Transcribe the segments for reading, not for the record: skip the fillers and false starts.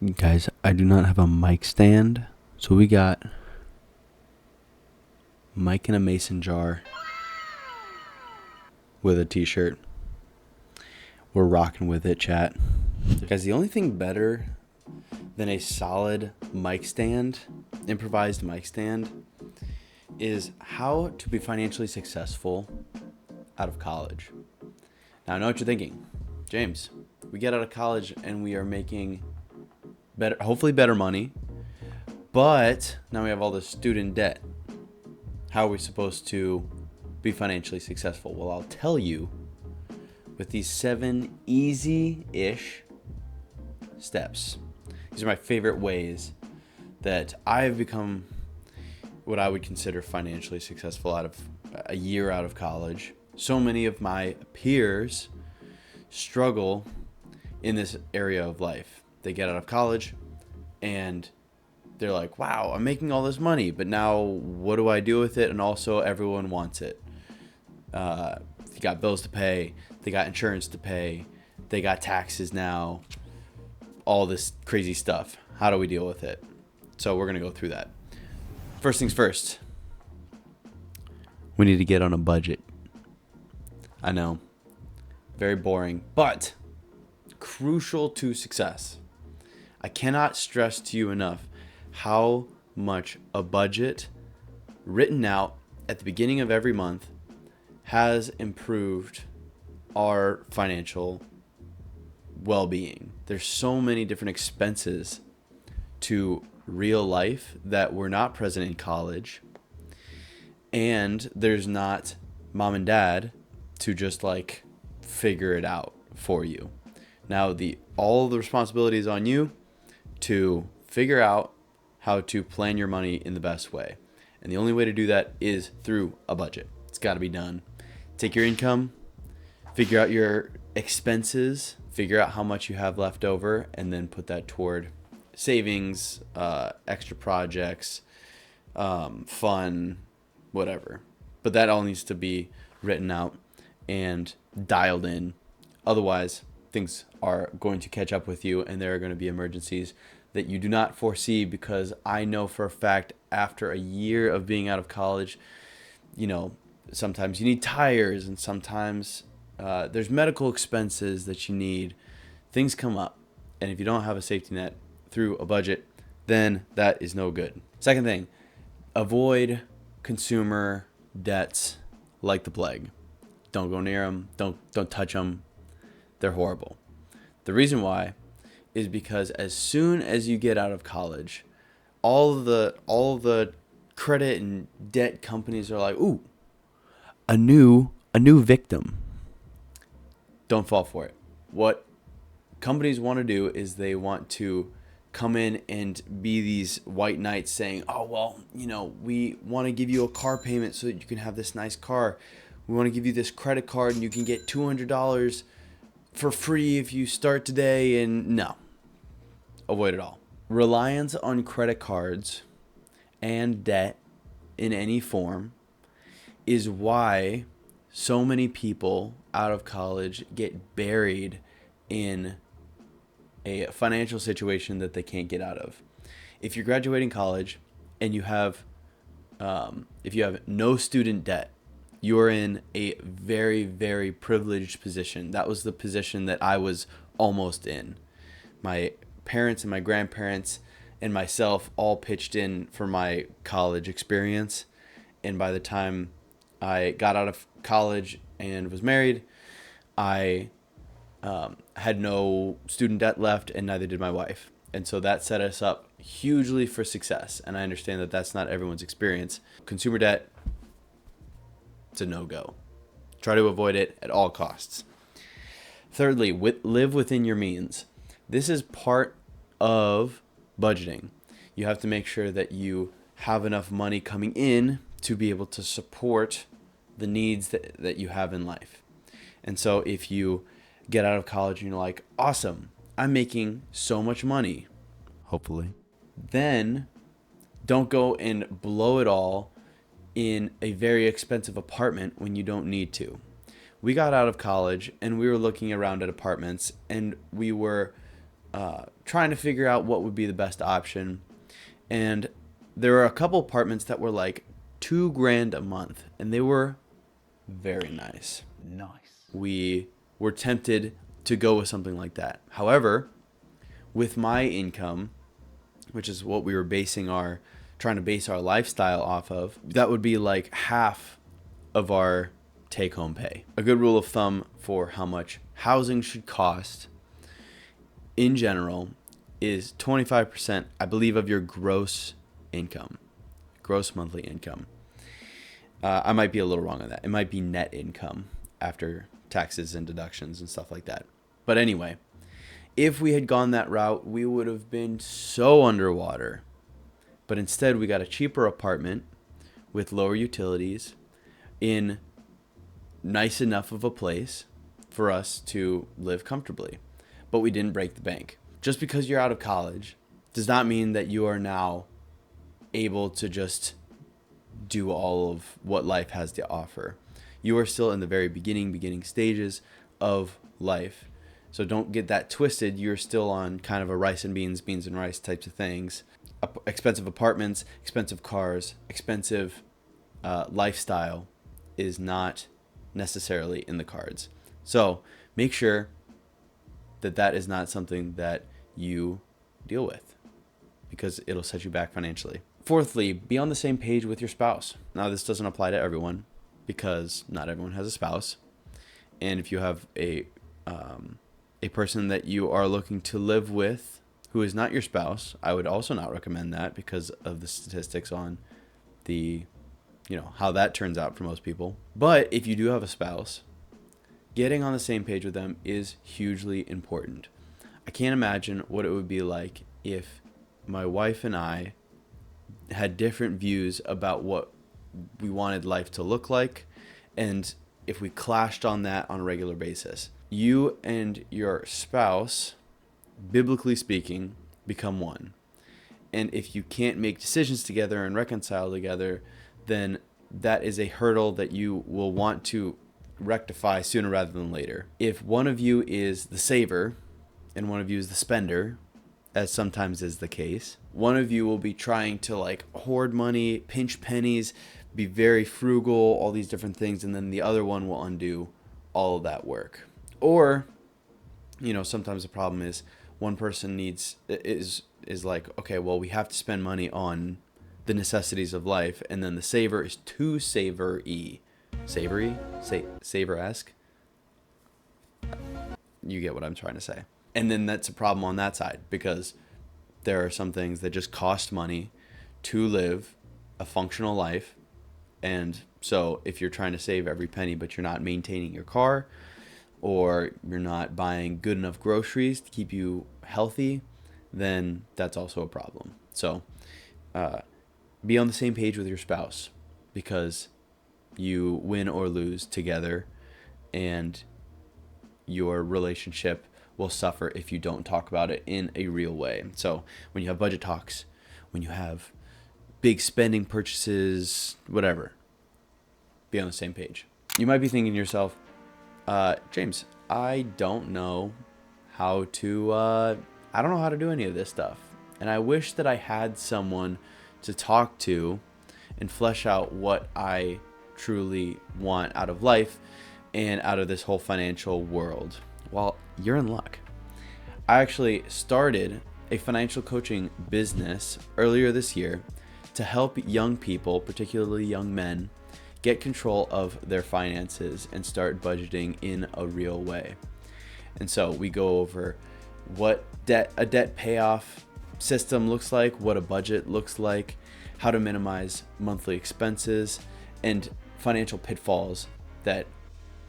Guys, I do not have a mic stand, so we got mic in a mason jar with a t-shirt. We're rocking with it, chat. Guys, the only thing better than a solid mic stand, improvised mic stand, is how to be financially successful out of college. Now, I know what you're thinking. James, we get out of college and we are making hopefully better money, but now we have all this student debt. How are we supposed to be financially successful? Well, I'll tell you with these 7 easy-ish steps. These are my favorite ways that I've become what I would consider financially successful out of a year out of college. So many of my peers struggle in this area of life. They get out of college and they're like, wow, I'm making all this money, but now what do I do with it? And also everyone wants it. They got bills to pay. They got insurance to pay. They got taxes now. All this crazy stuff. How do we deal with it? So we're going to go through that. First things first. We need to get on a budget. I know. Very boring, but crucial to success. I cannot stress to you enough how much a budget written out at the beginning of every month has improved our financial well-being. There's so many different expenses to real life that were not present in college, and there's not mom and dad to just like figure it out for you. Now all the responsibility is on you to figure out how to plan your money in the best way. And the only way to do that is through a budget. It's got to be done. Take your income, figure out your expenses, figure out how much you have left over, and then put that toward savings, extra projects, fun, whatever. But that all needs to be written out and dialed in. Otherwise, things are going to catch up with you, and there are going to be emergencies that you do not foresee, because I know for a fact after a year of being out of college, sometimes you need tires, and sometimes there's medical expenses that you need. Things come up, and if you don't have a safety net through a budget, then that is no good. Second thing, avoid consumer debts like the plague. Don't go near them. Don't touch them. They're horrible. The reason why is because as soon as you get out of college, all the credit and debt companies are like, ooh, a new victim. Don't fall for it. What companies want to do is they want to come in and be these white knights saying, oh, well, we want to give you a car payment so that you can have this nice car. We want to give you this credit card and you can get $200 for free if you start today. And no, avoid it all. Reliance on credit cards and debt in any form is why so many people out of college get buried in a financial situation that they can't get out of. If you're graduating college and if you have no student debt, you are in a very, very privileged position. That was the position that I was almost in. My parents and my grandparents and myself all pitched in for my college experience. And by the time I got out of college and was married, I had no student debt left, and neither did my wife. And so that set us up hugely for success. And I understand that that's not everyone's experience. Consumer debt, it's a no-go. Try to avoid it at all costs. Thirdly, live within your means. This is part of budgeting. You have to make sure that you have enough money coming in to be able to support the needs that you have in life. And so if you get out of college and you're like, awesome, I'm making so much money, hopefully, then don't go and blow it all in a very expensive apartment when you don't need to. We got out of college and we were looking around at apartments, and we were trying to figure out what would be the best option. And there were a couple apartments that were like $2,000 a month, and they were very nice. We were tempted to go with something like that. However, with my income, which is what we were trying to base our lifestyle off of, that would be like half of our take-home pay. A good rule of thumb for how much housing should cost in general is 25%, I believe, of your gross monthly income. I might be a little wrong on that. It might be net income after taxes and deductions and stuff like that. But anyway, if we had gone that route, we would have been so underwater. But instead, we got a cheaper apartment with lower utilities in nice enough of a place for us to live comfortably. But we didn't break the bank. Just because you're out of college does not mean that you are now able to just do all of what life has to offer. You are still in the very beginning stages of life. So don't get that twisted. You're still on kind of a rice and beans and rice types of things. Expensive apartments, expensive cars, expensive lifestyle is not necessarily in the cards. So make sure that is not something that you deal with, because it'll set you back financially. Fourthly, be on the same page with your spouse. Now, this doesn't apply to everyone because not everyone has a spouse. And if you have a person that you are looking to live with who is not your spouse, I would also not recommend that because of the statistics on how that turns out for most people. But if you do have a spouse, getting on the same page with them is hugely important. I can't imagine what it would be like if my wife and I had different views about what we wanted life to look like, and if we clashed on that on a regular basis. You and your spouse, biblically speaking, become one. And if you can't make decisions together and reconcile together, then that is a hurdle that you will want to rectify sooner rather than later. If one of you is the saver and one of you is the spender, as sometimes is the case, one of you will be trying to hoard money, pinch pennies, be very frugal, all these different things, and then the other one will undo all of that work. Or, sometimes the problem is one person is like, okay, well, we have to spend money on the necessities of life, and then the saver is too savor-y. Savor-esque? You get what I'm trying to say. And then that's a problem on that side, because there are some things that just cost money to live a functional life. And so if you're trying to save every penny, but you're not maintaining your car, or you're not buying good enough groceries to keep you healthy, then that's also a problem. So be on the same page with your spouse, because you win or lose together, and your relationship will suffer if you don't talk about it in a real way. So when you have budget talks, when you have big spending purchases, whatever, be on the same page. You might be thinking to yourself, James, I don't know how to do any of this stuff. And I wish that I had someone to talk to and flesh out what I truly want out of life and out of this whole financial world. Well, you're in luck. I actually started a financial coaching business earlier this year to help young people, particularly young men, get control of their finances and start budgeting in a real way. And so we go over what a debt payoff system looks like, what a budget looks like, how to minimize monthly expenses, and financial pitfalls that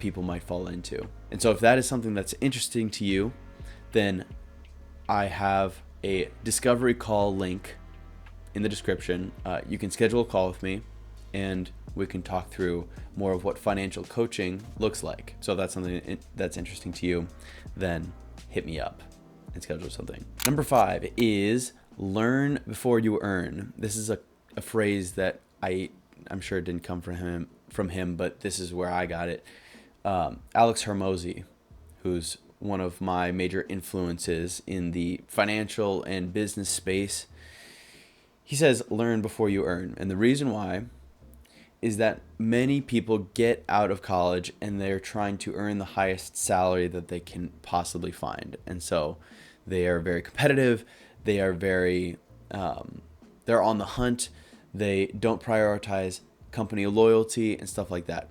people might fall into. And so if that is something that's interesting to you, then I have a discovery call link in the description. You can schedule a call with me, and we can talk through more of what financial coaching looks like. So if that's something that's interesting to you, then hit me up and schedule something. Number 5 is learn before you earn. This is a phrase that I'm sure it didn't come from him, but this is where I got it. Alex Hormozy, who's one of my major influences in the financial and business space. He says, learn before you earn. And the reason why is that many people get out of college and they're trying to earn the highest salary that they can possibly find. And so they are very competitive. They are very, they're on the hunt. They don't prioritize company loyalty and stuff like that.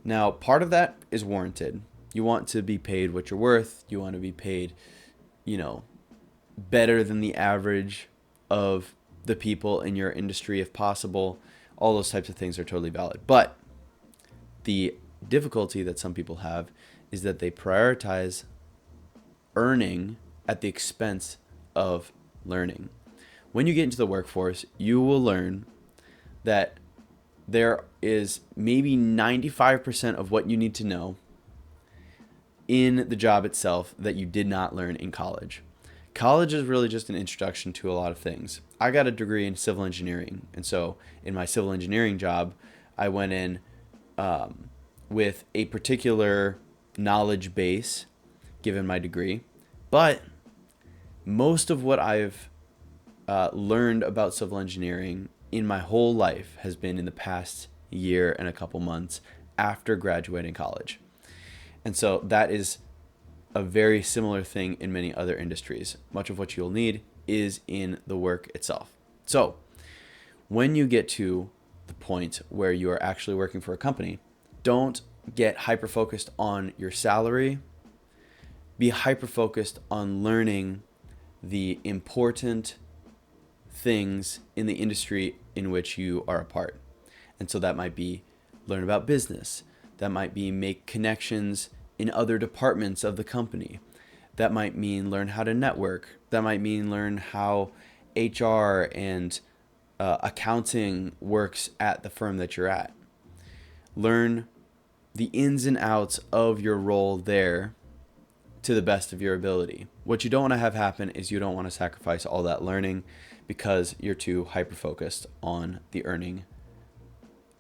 Now, part of that is warranted. You want to be paid what you're worth. You want to be paid, better than the average of the people in your industry if possible. All those types of things are totally valid. But the difficulty that some people have is that they prioritize earning at the expense of learning. When you get into the workforce, you will learn that there is maybe 95% of what you need to know in the job itself that you did not learn in college. College is really just an introduction to a lot of things. I got a degree in civil engineering. And so in my civil engineering job, I went in with a particular knowledge base given my degree. But most of what I've learned about civil engineering in my whole life has been in the past year and a couple months after graduating college. And so that is a very similar thing in many other industries. Much of what you'll need is in the work itself. So when you get to the point where you are actually working for a company, don't get hyper-focused on your salary. Be hyper-focused on learning the important things in the industry in which you are a part. And so that might be learn about business. That might be make connections in other departments of the company. That might mean learn how to network. That might mean learn how HR and accounting works at the firm that you're at. Learn the ins and outs of your role there to the best of your ability. What you don't want to have happen is you don't want to sacrifice all that learning because you're too hyper-focused on the earning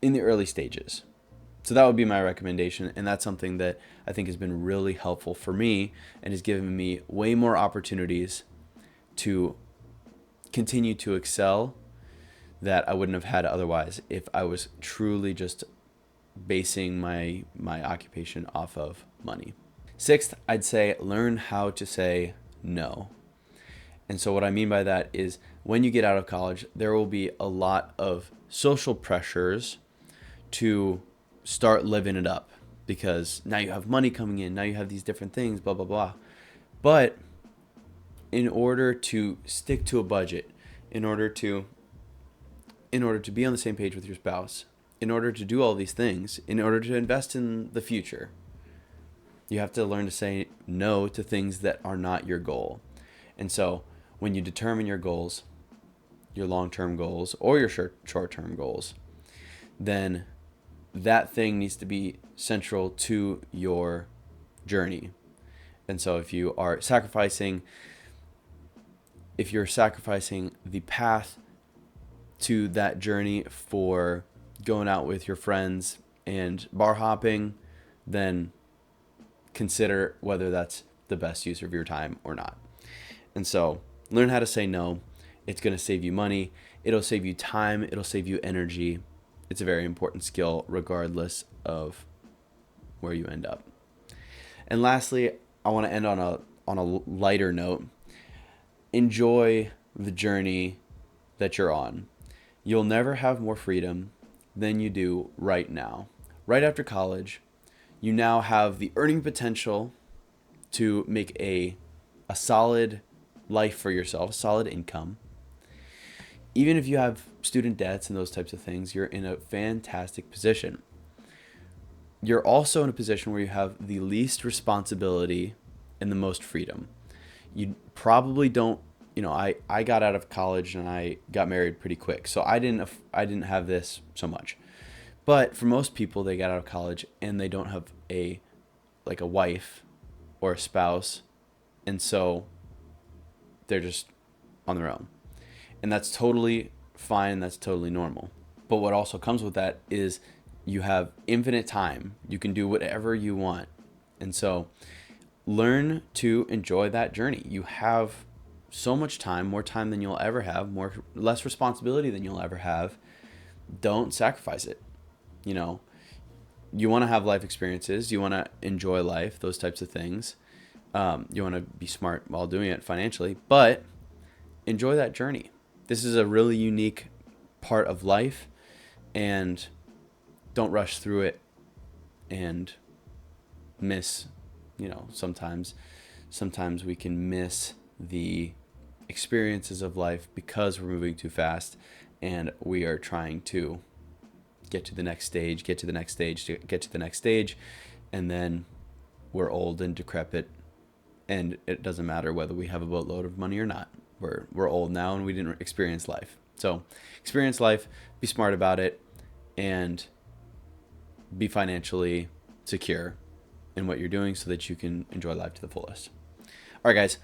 in the early stages. So that would be my recommendation, and that's something that I think has been really helpful for me and has given me way more opportunities to continue to excel that I wouldn't have had otherwise if I was truly just basing my occupation off of money. Sixth, I'd say learn how to say no. And so what I mean by that is when you get out of college, there will be a lot of social pressures to start living it up because now you have money coming in, now you have these different things, blah, blah, blah. But in order to stick to a budget, in order to be on the same page with your spouse, in order to do all these things, in order to invest in the future, you have to learn to say no to things that are not your goal. And so when you determine your goals, your long-term goals or your short-term goals, then that thing needs to be central to your journey. And so if you're sacrificing the path to that journey for going out with your friends and bar hopping, then consider whether that's the best use of your time or not. And so learn how to say no. It's going to save you money. It'll save you time. It'll save you energy. It's a very important skill regardless of where you end up. And lastly, I want to end on a lighter note. Enjoy the journey that you're on. You'll never have more freedom than you do right now. Right after college, you now have the earning potential to make a solid life for yourself, solid income. Even if you have student debts and those types of things, you're in a fantastic position. You're also in a position where you have the least responsibility and the most freedom. You probably don't, I got out of college and I got married pretty quick. So I didn't have this so much. But for most people, they get out of college and they don't have a wife or a spouse. And so they're just on their own. And that's totally fine. That's totally normal. But what also comes with that is you have infinite time. You can do whatever you want. And so learn to enjoy that journey. You have so much time, more time than you'll ever have, less responsibility than you'll ever have. Don't sacrifice it. You know, you want to have life experiences, you want to enjoy life, those types of things. You want to be smart while doing it financially, but enjoy that journey. This is a really unique part of life, and don't rush through it and miss, sometimes we can miss the experiences of life because we're moving too fast and we are trying to get to the next stage, and then we're old and decrepit, and it doesn't matter whether we have a boatload of money or not. We're old now and we didn't experience life. So experience life, be smart about it, and be financially secure in what you're doing so that you can enjoy life to the fullest. All right, guys,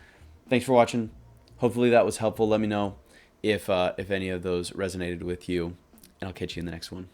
thanks for watching. Hopefully that was helpful. Let me know if any of those resonated with you, and I'll catch you in the next one.